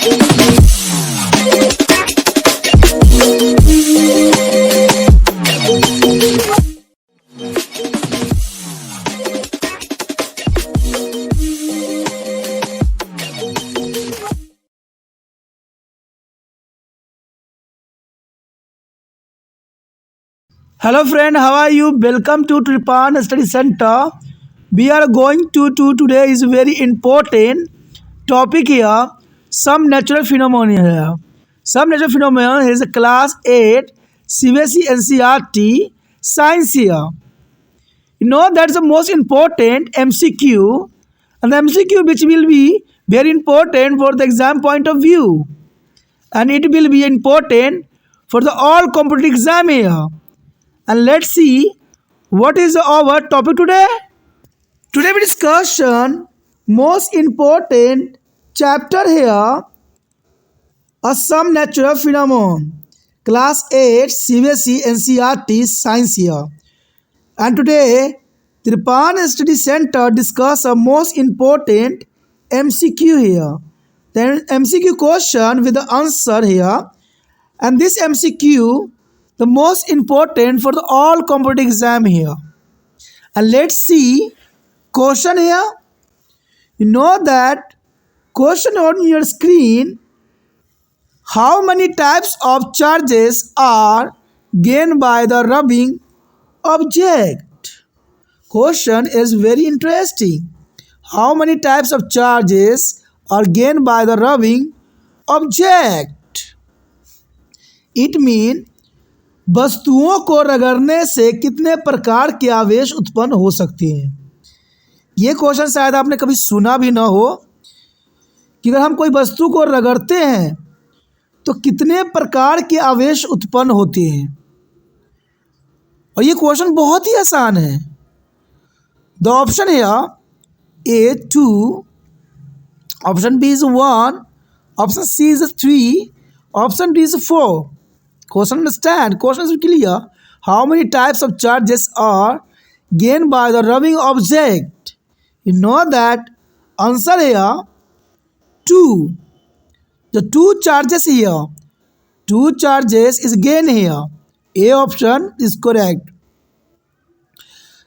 Hello friend, how are you? Welcome to Tripan Study Center. We are going to today is very important topic here. Some natural phenomena here. Some natural phenomena is class 8 CBSE NCERT science here. You know that's the most important MCQ, and the MCQ which will be very important for the exam point of view, and it will be important for the all competitive exam here. And let's see what is our topic today. Today we discussion most important chapter here, a some natural phenomenon, class 8 CBSE NCERT science here. And today Tripan Study Center discuss a most important MCQ here. Then MCQ question with the answer here, and this MCQ the most important for the all competitive exam here. And let's see question here. You know that question on your screen, how many types of charges are gained by the rubbing object? Question is very interesting. How many types of charges are gained by the rubbing object? It means वस्तुओं को रगड़ने से कितने प्रकार के आवेश उत्पन्न हो सकते हैं। ये क्वेश्चन शायद आपने कभी सुना भी ना हो कि अगर हम कोई वस्तु को रगड़ते हैं तो कितने प्रकार के आवेश उत्पन्न होते हैं। और ये क्वेश्चन बहुत ही आसान है। द ऑप्शन है A 2, option B is 1, option C is 3, option D is 4. Question understand. Question is clear. How many types of charges are gained by the rubbing object? You know that answer here 2. The 2 charges here. 2 charges is gained here. A option is correct.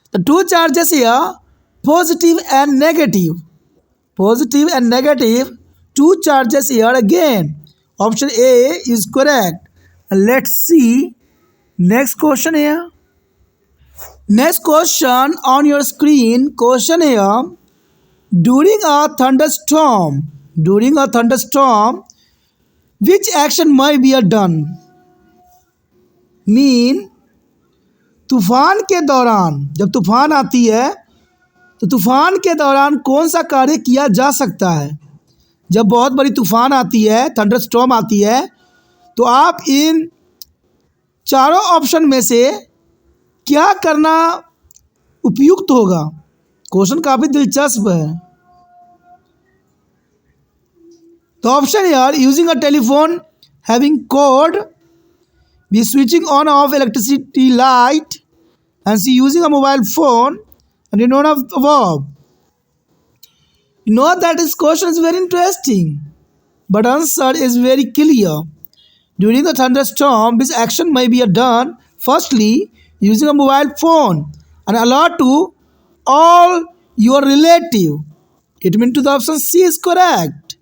The 2 charges here, positive and negative. Positive and negative. 2 charges here again. Option A is correct. Let's see next question here. Next question on your screen. Question here. During a thunderstorm, which action may be done? Mean तूफान के दौरान, जब तूफान आती है तो तूफान के दौरान कौन सा कार्य किया जा सकता है। जब बहुत बड़ी तूफान आती है, थंडरस्टॉर्म आती है, तो आप इन चारों ऑप्शन में से क्या करना उपयुक्त होगा। क्वेश्चन काफ़ी दिलचस्प है। तो ऑप्शन यार, using a telephone, having code, B switching on off electricity light, and C using a mobile phone, and none of the above. You know that this question is very interesting, but answer is very clear. During the thunderstorm, this action may be done firstly using a mobile phone and alert to all your relative. It means to the option C is correct.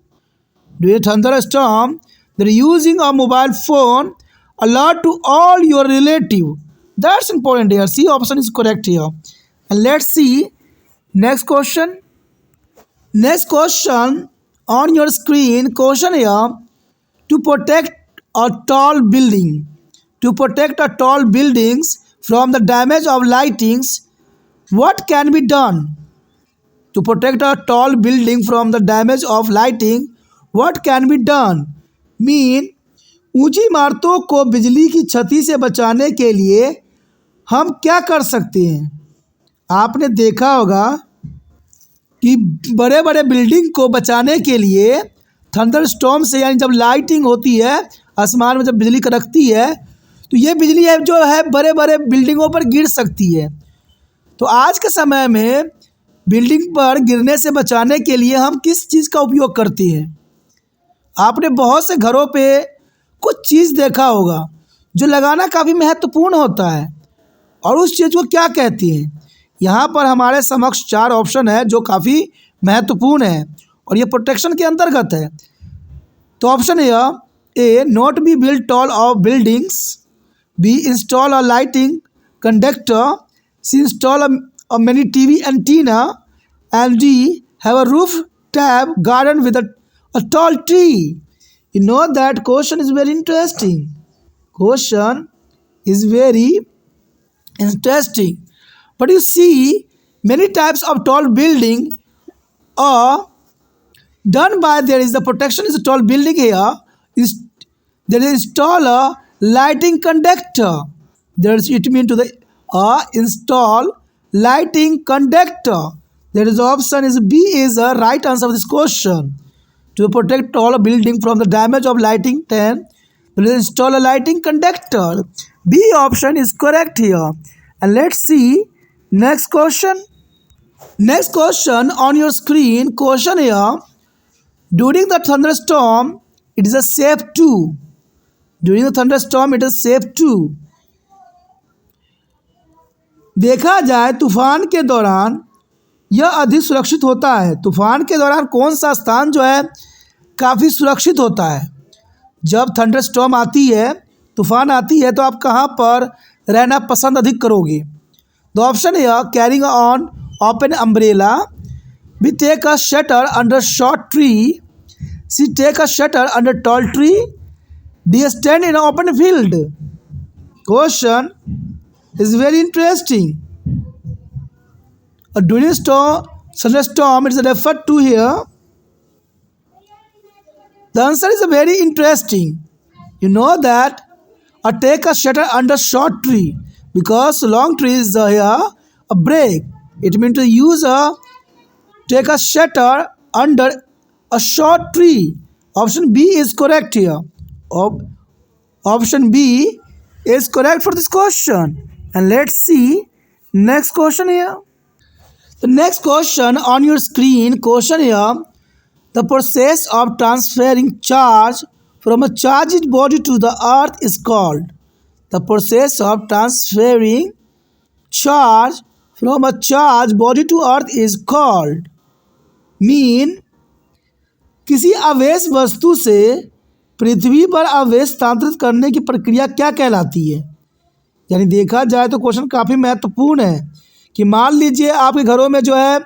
During a thunderstorm, they are using a mobile phone, alert to all your relative. That's important here. C option is correct here. And let's see next question. Next question on your screen. Question here. To protect a tall building, from the damage of lightings, what can be done? To protect a tall building from the damage of lighting, what can be done? Mean ऊंची इमारतों को बिजली की क्षति से बचाने के लिए हम क्या कर सकते हैं। आपने देखा होगा कि बड़े बड़े बिल्डिंग को बचाने के लिए थंडरस्टॉर्म से, यानी जब लाइटिंग होती है, आसमान में जब बिजली कड़कती है, तो ये बिजली है जो है बड़े बड़े बिल्डिंगों पर गिर सकती है। तो आज के समय में बिल्डिंग पर गिरने से बचाने के लिए हम किस चीज़ का उपयोग करते हैं। आपने बहुत से घरों पे कुछ चीज़ देखा होगा जो लगाना काफ़ी महत्वपूर्ण होता है, और उस चीज़ को क्या कहती हैं। यहाँ पर हमारे समक्ष 4 ऑप्शन है जो काफ़ी महत्वपूर्ण है और ये प्रोटेक्शन के अंतर्गत है। तो option A not be build tall of buildings, B install a lighting conductor, C install a many TV antenna, and D have a roof tab garden with a tall tree. You know that question is very interesting. Question is very interesting. But you see, many types of tall building are done by there is the protection is a tall building here. Is there is install a lighting conductor. There's it mean to the install lighting conductor. There is option is B is the right answer of this question. To protect all building from the damage of lighting 10, will install a lighting conductor. B option is correct here. And let's see next question. Next question on your screen. Question here. During the thunderstorm, it is a safe to. During the thunderstorm, it is safe to. देखा जाए तूफान के दौरान यह अधिक सुरक्षित होता है। तूफान के दौरान कौन सा स्थान जो है काफ़ी सुरक्षित होता है। जब थंडरस्टॉर्म आती है, तूफान आती है, तो आप कहाँ पर रहना पसंद अधिक करोगे। द ऑप्शन है carrying on open umbrella, B take a shutter under short tree, C take a shutter under tall tree, D stand in open field. Question is very interesting. During thunderstorm, it is referred to here. The answer is very interesting. You know that take a shelter under short tree, because long tree is here a break. It means to use take a shelter under a short tree. Option B is correct here. Option B is correct for this question. And let's see next question here. The next question on your screen, question here, the process of transferring charge from a charged body to the earth is called. The process of transferring charge from a charged body to earth is called. Mean, किसी आवेश वस्तु से पृथ्वी पर आवेश स्थानांतरित करने की प्रक्रिया क्या कहलाती है। यानी देखा जाए तो क्वेश्चन काफ़ी महत्वपूर्ण है कि मान लीजिए आपके घरों में जो है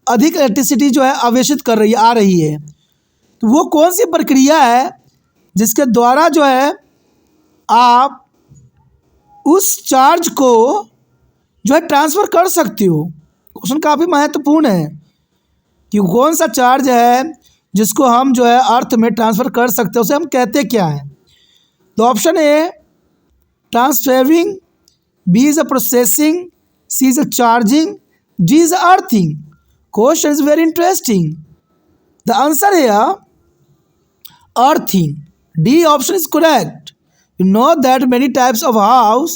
अधिक इलेक्ट्रिसिटी जो है आवेशित आ रही है, तो वो कौन सी प्रक्रिया है जिसके द्वारा जो है आप उस चार्ज को जो है ट्रांसफ़र कर सकते हो। क्वेश्चन काफ़ी महत्वपूर्ण है कि कौन सा चार्ज है जिसको हम जो है अर्थ में ट्रांसफ़र कर सकते हैं, उसे हम कहते क्या हैं। तो option A transferring, B is a processing, C is a charging, D is a earthing. Question is very interesting. The answer here, earthing. D option is correct. You know that many types of house,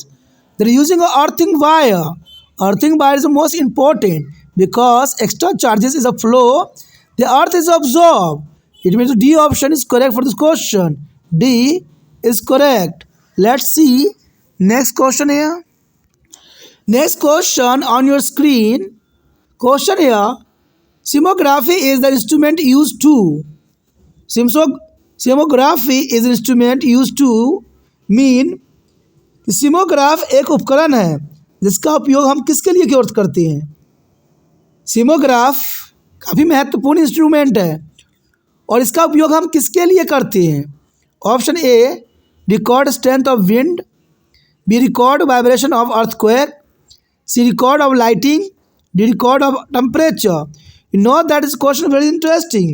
they are using a earthing wire. Earthing wire is the most important because extra charges is a flow, the earth is absorbed. It means D option is correct for this question. D is correct. Let's see next question here. Next question on your screen. Question here. Seismography is the instrument used to. Seismography is an instrument used to mean. सीमोग्राफ एक उपकरण है जिसका उपयोग हम किसके लिए करते हैं। सीमोग्राफ काफ़ी महत्वपूर्ण इंस्ट्रूमेंट है और इसका उपयोग हम किसके लिए करते हैं। Option A record strength of wind, B record vibration of earthquake, C record of lighting, D record of temperature. You know that is question very interesting,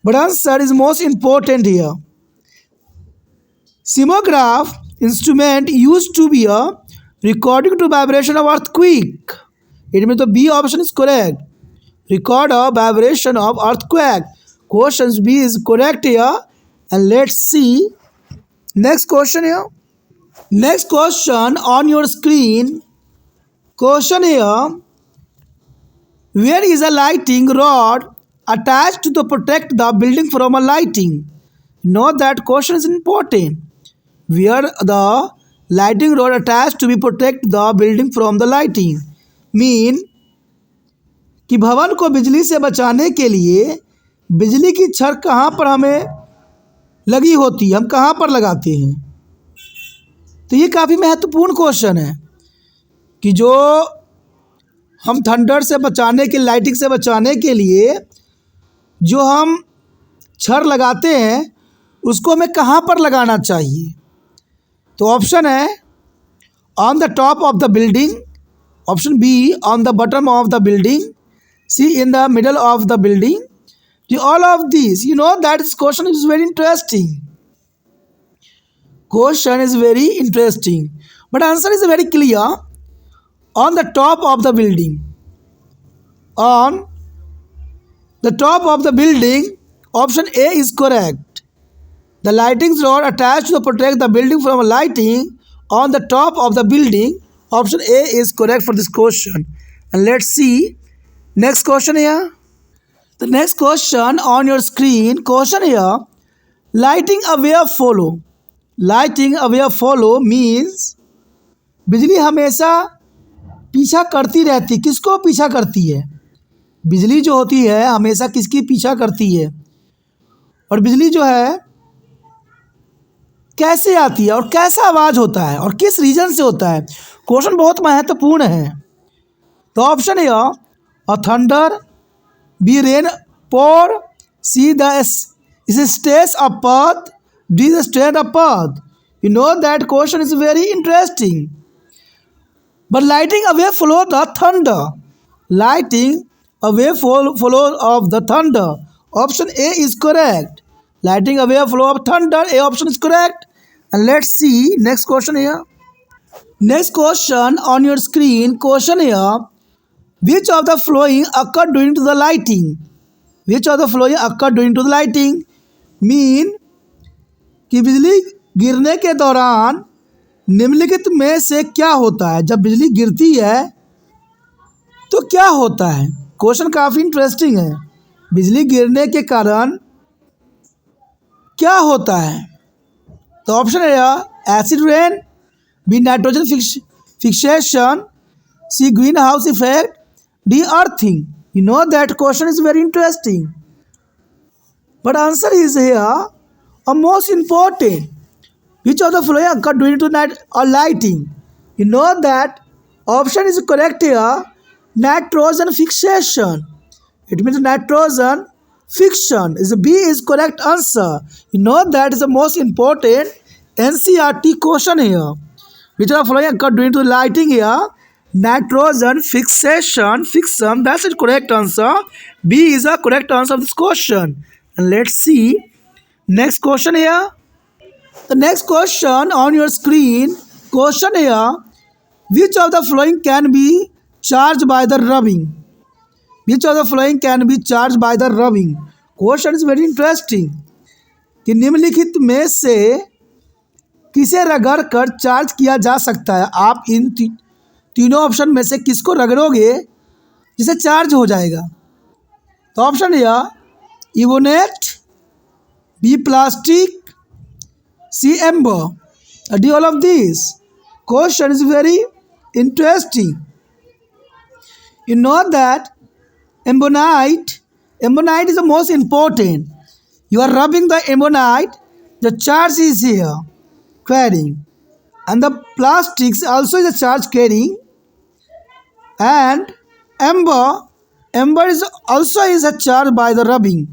but answer is most important here. Seismograph instrument used to be a recording to vibration of earthquake. It means the B option is correct. Record of vibration of earthquake. Questions B is correct here. And let's see next question here. Next question on your screen. Question here, where is a lighting rod attached to protect the building from a lighting? Know that question is important. Where the lighting rod attached to be protect the building from the lighting? Mean कि भवन को बिजली से बचाने के लिए बिजली की छड़ कहाँ पर हमें लगी होती है, हम कहाँ पर लगाते हैं? तो ये काफ़ी महत्वपूर्ण क्वेश्चन है कि जो हम थंडर से बचाने के, लाइटिंग से बचाने के लिए जो हम छड़ लगाते हैं उसको हमें कहाँ पर लगाना चाहिए? तो ऑप्शन है on the top of the building, option B on the bottom of the building, C in the middle of the building. All of these, you know that this question is very interesting. Question is very interesting, but answer is very clear. On the top of the building. On the top of the building, option A is correct. The lighting rod attached to protect the building from lighting on the top of the building. Option A is correct for this question. And let's see next question here. The next question on your screen, question here, lighting aware follow. Lighting aware follow means बिजली हमेशा पीछा करती रहती. किसको पीछा करती है? बिजली जो होती है हमेशा किसकी पीछा करती है? और बिजली जो है कैसे आती है और कैसा आवाज़ होता है और किस रीजन से होता है? क्वेश्चन बहुत महत्वपूर्ण है. तो ऑप्शन है अ thunder, B rain pour, C the stays of path, D the straight of path. You know that question is very interesting. But lighting away follow the thunder. Lighting away follow of the thunder. Option A is correct. Lighting away follow of thunder. A option is correct. And let's see next question here. Next question on your screen. Question here. Which of the following occurred during the lighting? Which of the following occurred during the lighting? Mean कि बिजली गिरने के दौरान निम्नलिखित में से क्या होता है? जब बिजली गिरती है तो क्या होता है? क्वेश्चन काफ़ी इंटरेस्टिंग है. बिजली गिरने के कारण क्या होता है? तो ऑप्शन है acid rain, B nitrogen fixation, C green house effect, D earthing. You know that question is very interesting. But answer is here a most important. Which of the following occur during the night or lighting? You know that option is correct here. Nitrogen fixation. It means nitrogen fiction. B is correct answer. You know that is the most important NCERT question here. Which of the following occur during the lighting here? Nitrogen fixation, that's the correct answer. B is the correct answer of this question. And let's see next question here. The next question on your screen, question here, which of the following can be charged by the rubbing? Which of the following can be charged by the rubbing? Question is very interesting. कि निम्नलिखित में से किसे रगड़ कर charge किया जा सकता है? आप इन तीनों ऑप्शन में से किसको रगड़ोगे जिसे चार्ज हो जाएगा? तो ऑप्शन है ebonite, B plastic, C amber, D all of this. Question is very interesting. You know that ambonite is the most important. You are rubbing the ambonite, the charge is here carrying, and the plastics also is a charge carrying, and amber is also is a charge by the rubbing.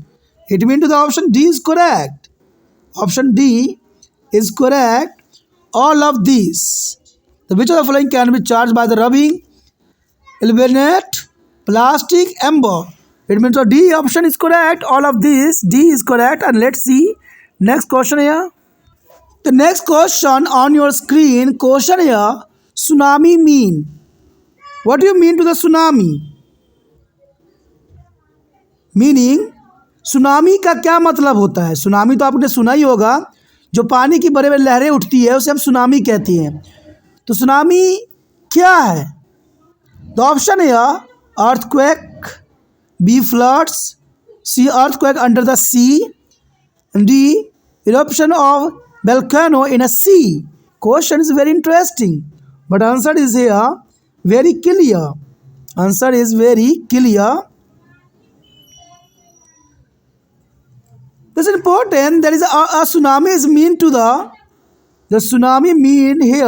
It means the option D is correct. Option D is correct. All of these. The which of the following can be charged by the rubbing? Illuminate, plastic, amber. It means the D option is correct. All of these, D is correct. And let's see next question here. The next question on your screen, question here, tsunami mean. What do you mean to the tsunami? Meaning, tsunami का क्या मतलब होता है? Tsunami तो आपने सुना ही होगा, जो पानी की बड़े बड़े लहरें उठती है उसे हम सुनामी कहते हैं. तो सुनामी क्या है? द ऑप्शन है earthquake, B floods, C. Earthquake under the sea. D. Eruption of volcano in a sea. Question is very interesting, but answer is here very clear. Answer is very clear. This is important. There is a tsunami is mean to the tsunami mean here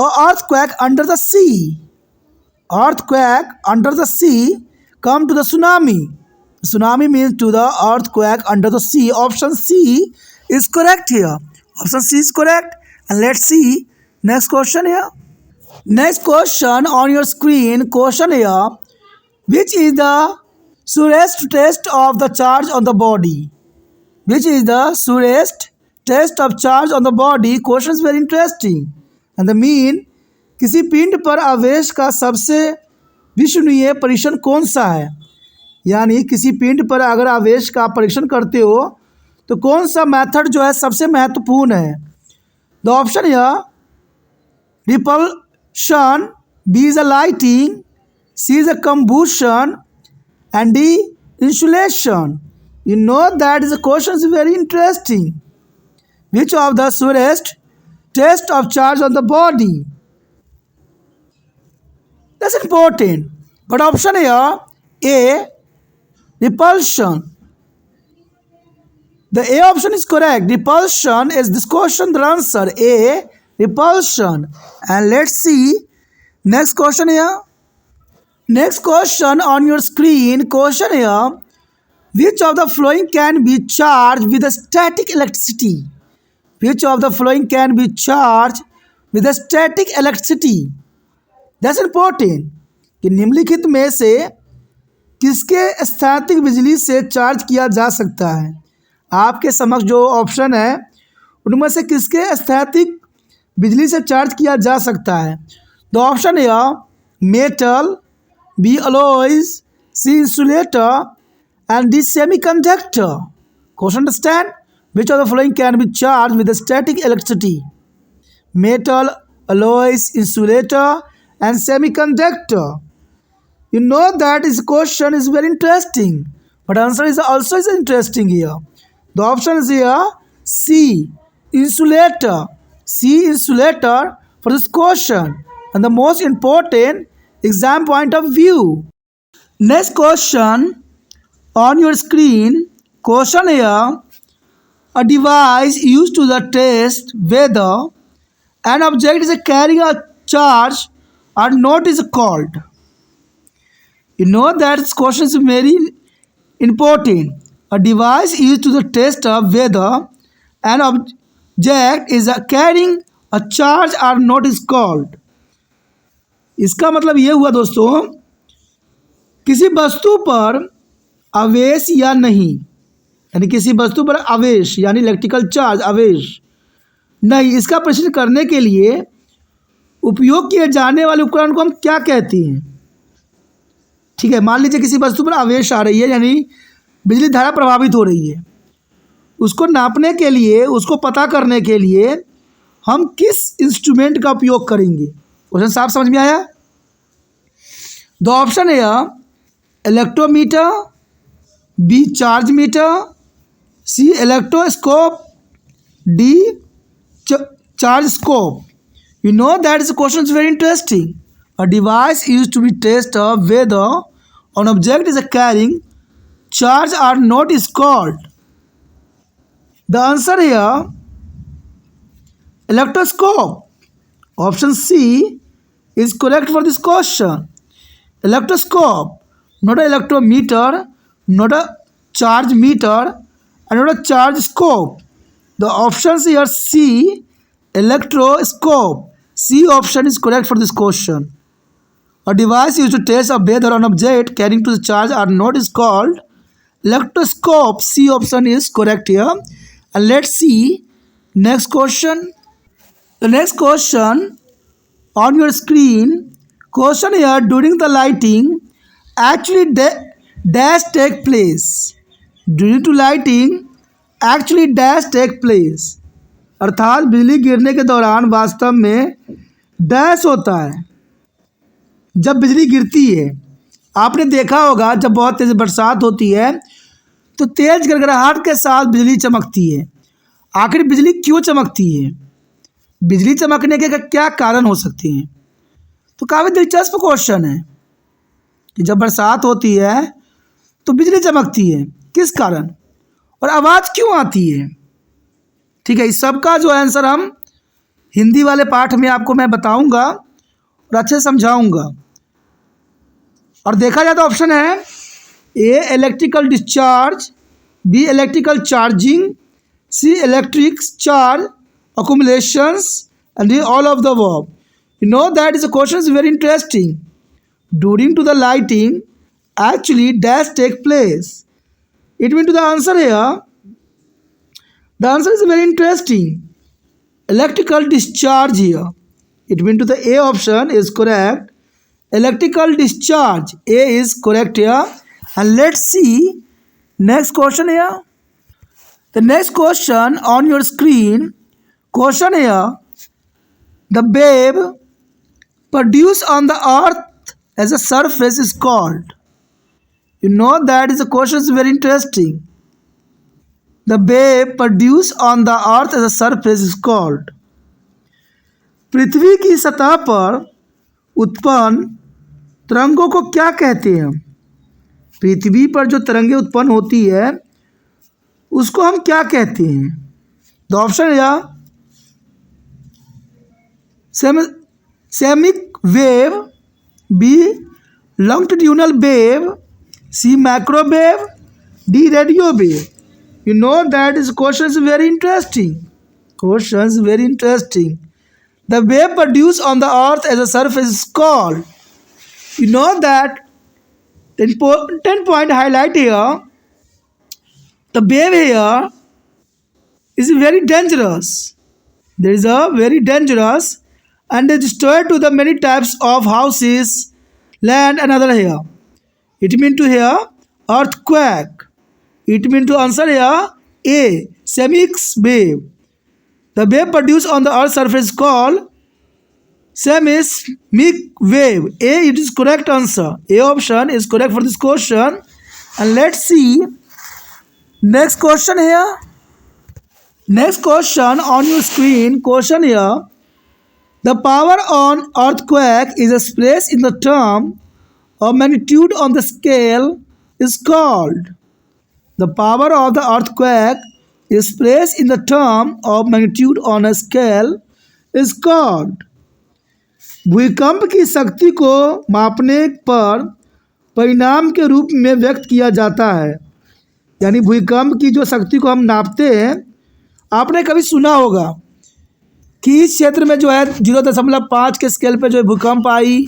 a earthquake under the sea. Earthquake under the sea come to the tsunami. Tsunami means to the earthquake under the sea. Option C is correct here. Option C is correct. And let's see next question here. Next question on your screen. Question here. Which is the surest test of the charge on the body? Which is the surest test of charge on the body? Question is very interesting. And the mean किसी पिंड पर आवेश का सबसे विश्वसनीय परीक्षण कौन सा है? यानी किसी पिंड पर अगर आवेश का परीक्षण करते हो तो कौन सा मेथड जो है सबसे महत्वपूर्ण है? द ऑप्शन है repulsion, B is a lightning, C is a combustion and D insulation. You know that is a question is very interesting. Which of the surest test of charge on the body? That's important. But option here A, repulsion. The A option is correct. Repulsion is this question. The answer A, repulsion. And let's see next question here. Next question on your screen. Question here. Which of the following can be charged with a static electricity? Which of the following can be charged with a static electricity? That's important. कि निम्नलिखित में से किसके स्थैतिक बिजली से charge किया जा सकता है? आपके समक्ष जो ऑप्शन है उनमें से किसके स्थैतिक बिजली से चार्ज किया जा सकता है? द ऑप्शन है metal, B alloys, C insulator and this semiconductor. Question understand? Which of the following can be charged with a static electricity? Metal, alloys, insulator and semiconductor. You know that this question is very interesting, but answer is also is interesting here. The option is here C, insulator. C, insulator for this question and the most important exam point of view. Next question on your screen. Question here. A device used to the test whether an object is carrying a charge or not is called. You know that this question is very important. A device used to the test of whether an object is carrying a charge or not is called. इसका मतलब ये हुआ दोस्तों, किसी वस्तु पर आवेश या नहीं, यानी किसी वस्तु पर आवेश यानी इलेक्ट्रिकल चार्ज आवेश नहीं, इसका प्रश्न करने के लिए उपयोग किए जाने वाले उपकरण को हम क्या कहते हैं? ठीक है, मान लीजिए किसी वस्तु पर आवेश आ रही है यानी बिजली धारा प्रभावित हो रही है, उसको नापने के लिए, उसको पता करने के लिए हम किस इंस्ट्रूमेंट का उपयोग करेंगे? क्वेश्चन साफ समझ में आया? दो ऑप्शन है electrometer, B charge meter, C electroscope, D charge scope. You know that this question is very interesting. A device used to be test of whether an object is carrying charge or not is called. The answer here electroscope. Option C is correct for this question. Electroscope, not a electrometer, not a charge meter, and not a charge scope. The options here C, electroscope. C option is correct for this question. A device used to test of whether an object carrying to the charge or not is called electroscope. C option is correct here. And let's see next question. The next question on your screen. Question here, during the lighting actually dash take place. During to lighting actually dash take place. अर्थात बिजली गिरने के दौरान वास्तव में dash होता है. जब बिजली गिरती है आपने देखा होगा जब बहुत तेज़ बरसात होती है तो तेज़ गड़गड़ाहट के साथ बिजली चमकती है। आखिर बिजली क्यों चमकती है? बिजली चमकने के क्या कारण हो सकते हैं? तो काफ़ी दिलचस्प क्वेश्चन है कि जब बरसात होती है तो बिजली चमकती है, किस कारण और आवाज़ क्यों आती है? ठीक है, इस सब का जो आंसर हम हिंदी वाले पाठ में आपको मैं बताऊंगा और अच्छे से समझाऊंगा। और देखा जाए तो ऑप्शन है A electrical discharge, B electrical charging, C electric charge accumulations, and D all of the above. You know that is a question is very interesting. During to the lighting, actually dash take place. It means to the answer here. The answer is very interesting. Electrical discharge here. It means to the A option is correct. Electrical discharge. A is correct here. And let's see next question here. The next question on your screen. Question here, the wave produced on the earth as a surface is called. You know that is a question is very interesting. The wave produced on the earth as a surface is called. पृथ्वी की सतह पर उत्पन्न तरंगों को क्या कहते हैं? पृथ्वी पर जो तरंगें उत्पन्न होती है उसको हम क्या कहते हैं? द ऑप्शन है seismic wave, B longitudinal wave, C microwave, D radio wave. You know that this question is very interesting. Question is very interesting. The wave produced on the earth as a surface is called. You know that the important point highlight here. The wave here is very dangerous. There is a very dangerous and they destroy to the many types of houses, land and other here. It mean to here earthquake. It mean to answer here A, seismic wave. The wave produced on the earth's surface called seismic wave. A, it is correct answer. A option is correct for this question. And let's see next question here. Next question on your screen. Question here. The power on earthquake is expressed in the term of magnitude on the scale is called. The power of the earthquake is expressed in the term of magnitude on a scale is called. भूकंप की शक्ति को मापने पर परिणाम के रूप में व्यक्त किया जाता है। यानी भूकंप की जो शक्ति को हम नापते हैं, आपने कभी सुना होगा कि इस क्षेत्र में जो है 0.5 के स्केल पे जो भूकंप आई,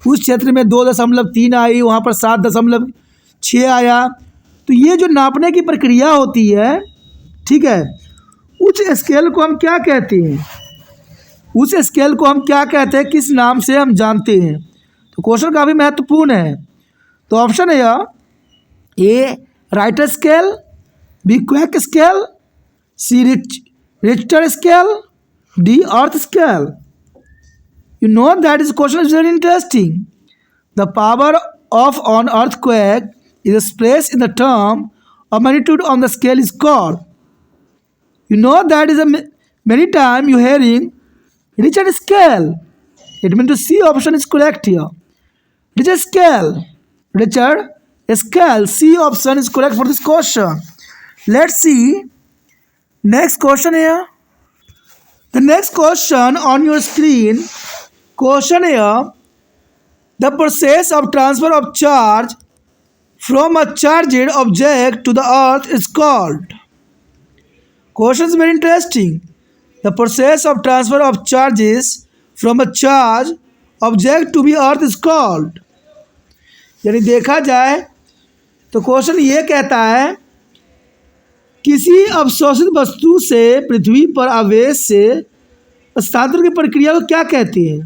उस क्षेत्र में 2.3 आई, वहाँ पर 7.6 आया। तो ये जो नापने की प्रक्रिया होती है, ठीक है, उस स्केल को हम क्या कहते हैं? उस स्केल को हम क्या कहते हैं, किस नाम से हम जानते हैं? तो क्वेश्चन काफ़ी महत्वपूर्ण है। तो ऑप्शन है A writer scale, B quake scale, C Richter scale, D earth scale. You know that this question is very interesting. The power of an earthquake is expressed in the term of magnitude on the scale is called. You know that is many time you hearing Richard scale. It means to C option is correct here. Richard scale. Richard scale. C option is correct for this question. Let's see next question here. The next question on your screen. Question here. The process of transfer of charge from a charged object to the earth is called. Question is very interesting. The process of transfer of charges from a charged object to the earth is called. यानी देखा जाए तो question ये कहता है किसी अवशोषित वस्तु से पृथ्वी पर आवेश से स्थानांतरण की प्रक्रिया को क्या कहते हैं?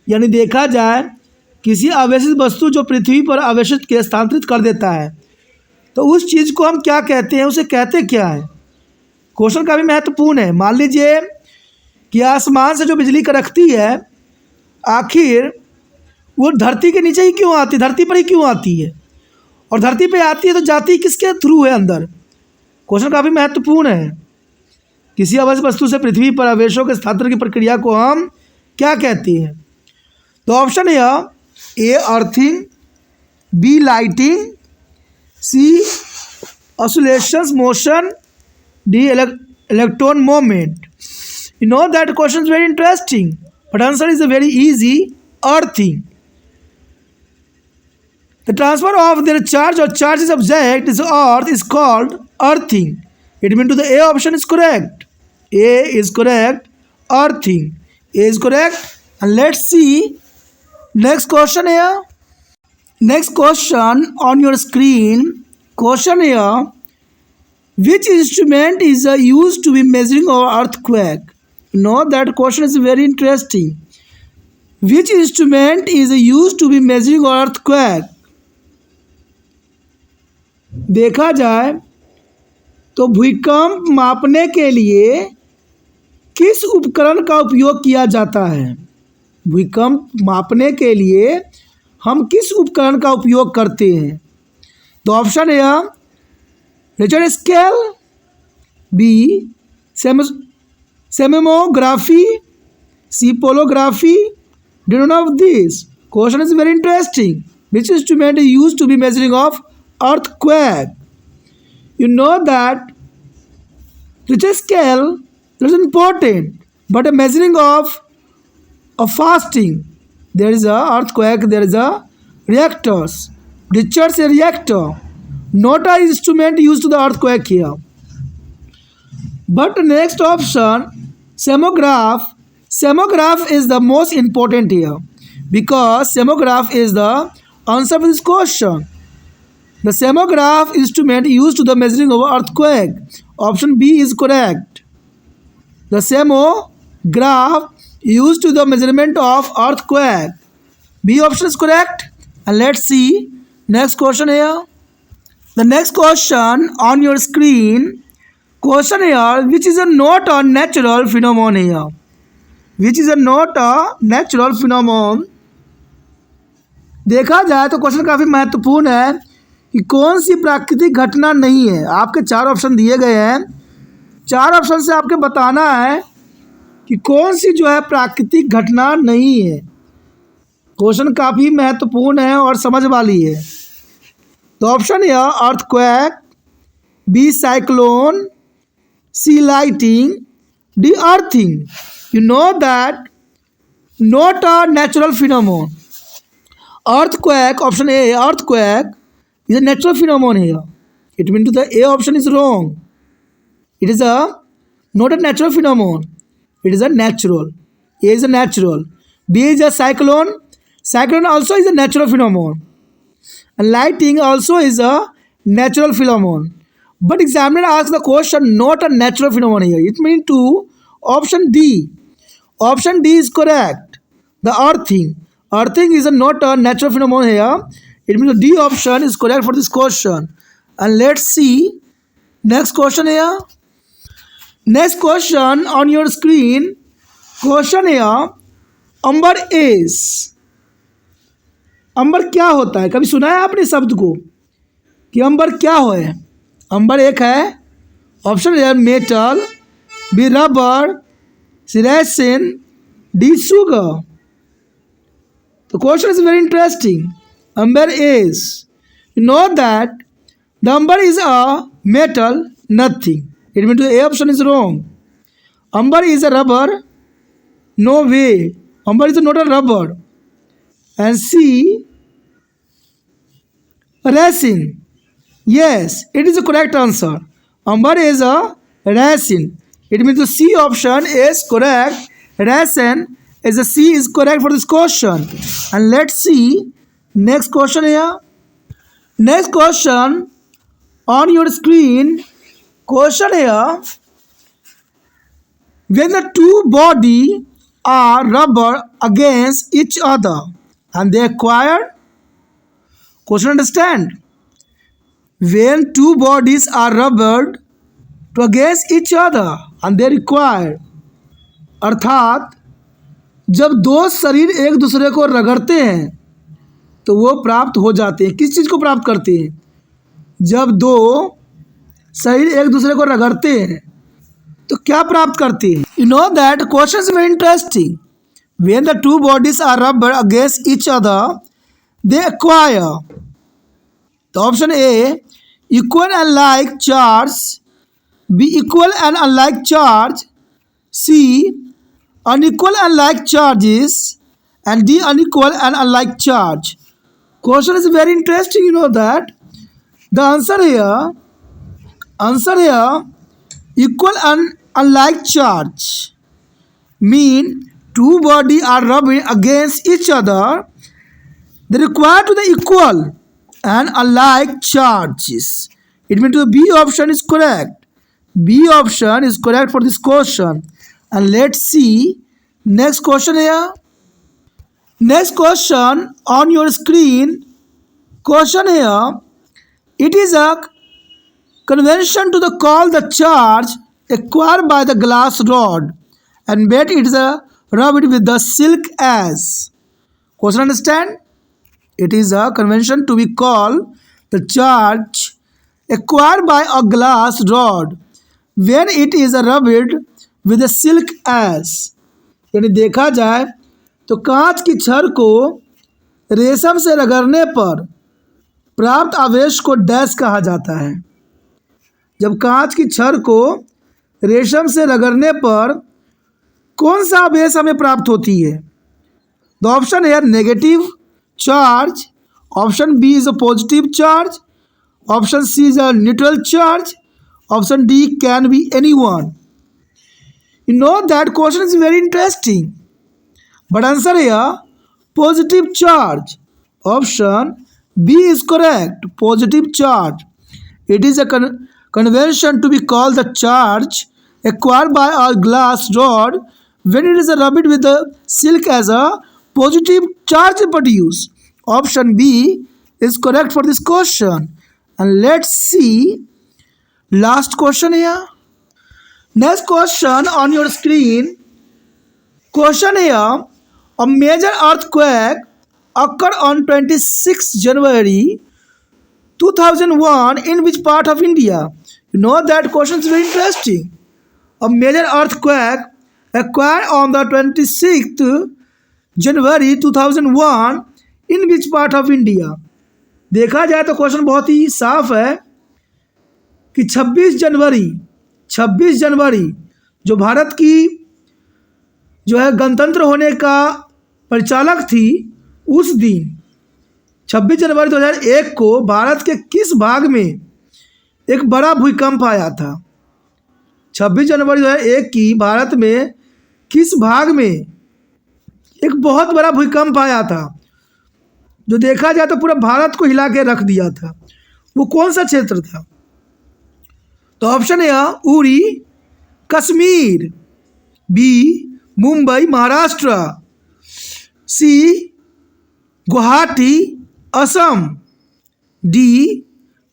यानी देखा जाए किसी आवेशित वस्तु जो पृथ्वी पर आवेशित के स्थानांतरित कर देता है, तो उस चीज़ को हम क्या कहते हैं, उसे कहते क्या है? क्वेश्चन काफ़ी महत्वपूर्ण है। मान लीजिए कि आसमान से जो बिजली कड़कती है, आखिर वो धरती के नीचे ही क्यों आती है, धरती पर ही क्यों आती है, और धरती पे आती है तो जाती किसके थ्रू है अंदर। क्वेश्चन काफ़ी महत्वपूर्ण है। किसी अवश्य वस्तु से पृथ्वी पर आवेशों के स्थानांतरण की प्रक्रिया को हम क्या कहते हैं। तो ऑप्शन है A earthing, B lightning, C oscillations motion, D electron movement. You know that question is very interesting, but answer is a very easy, earthing. The transfer of their charge or charge's object is earth is called earthing. It means to the A option is correct. A is correct. Earthing. A is correct. And let's see next question here. Next question on your screen. Question here. Which instrument is used to be measuring our earthquake? No, that question is very interesting. Which instrument is used to be measuring our earthquake? देखा जाए तो भूकंप मापने के लिए किस उपकरण का उपयोग किया जाता है। भूकंप मापने के लिए हम किस उपकरण का उपयोग करते हैं। तो ऑप्शन है Richter scale, B seismography, C polygraphy, D none of this. Question is very interesting. Which instrument is used to be measuring of earthquake? You know that Richter scale is important, but a measuring of a fasting, there is a earthquake, there is a reactors. Richter's a reactor, not an instrument used to the earthquake here. But next option, seismograph. Seismograph is the most important here because seismograph is the answer for this question. The seismograph instrument used to the measuring of earthquake. Option B is correct. The seismograph used to the measurement of earthquake. B option is correct. And let's see next question here. The next question on your screen. Question here, which is not a natural phenomenon here. Which is not a natural phenomenon. देखा जाए तो question काफ़ी महत्वपूर्ण है कि कौन सी प्राकृतिक घटना नहीं है। आपके चार ऑप्शन दिए गए हैं, चार ऑप्शन से आपके बताना है कि कौन सी जो है प्राकृतिक घटना नहीं है। क्वेश्चन काफ़ी महत्वपूर्ण है और समझ वाली है। तो ऑप्शन है earthquake, B cyclone, C lighting, D earthing. You know that not a natural phenomenon. Earthquake, option A, earthquake is a natural phenomenon here. It means the A option is wrong. It is not a natural phenomenon. It is a natural. A is a natural. B is a cyclone. Cyclone also is a natural phenomenon. And lighting also is a natural phenomenon. But examiner asks the question not a natural phenomenon here. It means to option D. Option D is correct. The earthing. Earthing is not a natural phenomenon here. It means the D option is correct for this question. And let's see next question here. Next question on your screen. Question here. Amber is. Amber क्या होता है? कभी सुना है आपने शब्द को कि अंबर क्या है? अंबर एक है, ऑप्शन है metal, B rubber, C resin, D sugar. The question is very interesting. Amber is, you know that the amber is a metal, nothing. It means the A option is wrong. Amber is a rubber, no way. Amber is not a rubber. And C, resin. Yes, it is the correct answer. Amber is a resin. It means the C option is correct. Resin is the C is correct for this question. And let's see next question here. Next question on your screen. Question here. When the two bodies are rubber against each other and they acquire. Question understand? When two bodies are rubbed to against each other and they require. अर्थात जब दो शरीर एक दूसरे को रगड़ते हैं तो वो प्राप्त हो जाते हैं। किस चीज़ को प्राप्त करते हैं? जब दो शरीर एक दूसरे को रगड़ते हैं तो क्या प्राप्त करते हैं? You know that question is very interesting. When the two bodies are rubbed against each other they acquire. तो option A, equal and like charge, B, equal and unlike charge, C, unequal and like charges, and D, unequal and unlike charge. Question is very interesting, you know that. The answer here, equal and unlike charge mean two bodies are rubbing against each other. They require to the equal and unlike charges. It means the B option is correct. B option is correct for this question. And let's see next question here. Next question on your screen. Question here. It is a convention to call the charge acquired by the glass rod and bet it is rubbed with the silk as. Question understand? It is a convention to be called the charge acquired by a glass rod when it is rubbed with a silk as. यानी देखा जाए तो कांच की छड़ को रेशम से रगड़ने पर प्राप्त आवेश को डैश कहा जाता है। जब कांच की छड़ को रेशम से रगड़ने पर कौन सा आवेश हमें प्राप्त होती है? द ऑप्शन है negative charge, option B is a positive charge, option C is a neutral charge, option D can be anyone. You know that question is very interesting. But answer here, positive charge. Option B is correct. Positive charge. It is a convention to be called the charge acquired by a glass rod when it is rubbed with the silk as a positive charge produced. Option B is correct for this question. And let's see last question here. Next question on your screen. Question here. A major earthquake occurred on 26 January 2001 in which part of India? You know that question is very interesting. A major earthquake occurred on the 26th January 2001 in which part of India? देखा जाए तो question बहुत ही साफ है कि 26 जनवरी जो भारत की जो है गणतंत्र होने का परिचालक थी, उस दिन 26 जनवरी 2001 को भारत के किस भाग में एक बड़ा भूकंप आया था? 26 जनवरी 2001 की भारत में किस भाग में एक बहुत बड़ा भूकंप आया था जो देखा जाए तो पूरा भारत को हिला के रख दिया था? वो कौन सा क्षेत्र था? तो ऑप्शन है Uri Kashmir, B Mumbai Maharashtra, C Guwahati Assam, D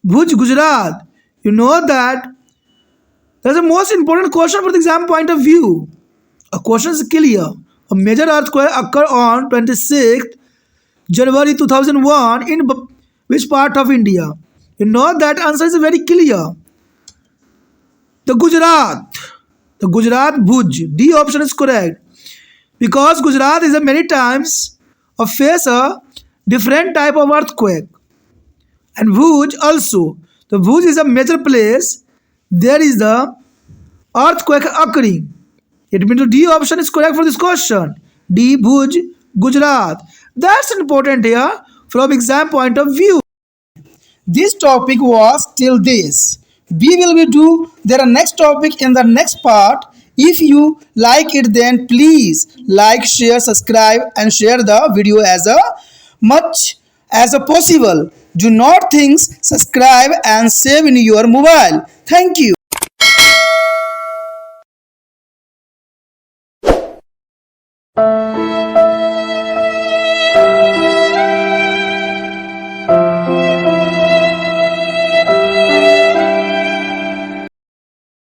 Bhuj Gujarat. You know that that is the most important question for the exam point of view. A question is clear. A major earthquake occur on 26 January 2001 in which part of India? You know that answer is very clear. The Gujarat Bhuj. D option is correct because Gujarat is a many times face a different type of earthquake, and Bhuj also. The Bhuj is a major place. There is the earthquake occurring. It means the D option is correct for this question. D Bhuj Gujarat. That's important here from exam point of view. This topic was till this. We will do their next topic in the next part. If you like it, then please like, share, subscribe and share the video as much as possible. Do not think, subscribe and save in your mobile. Thank you.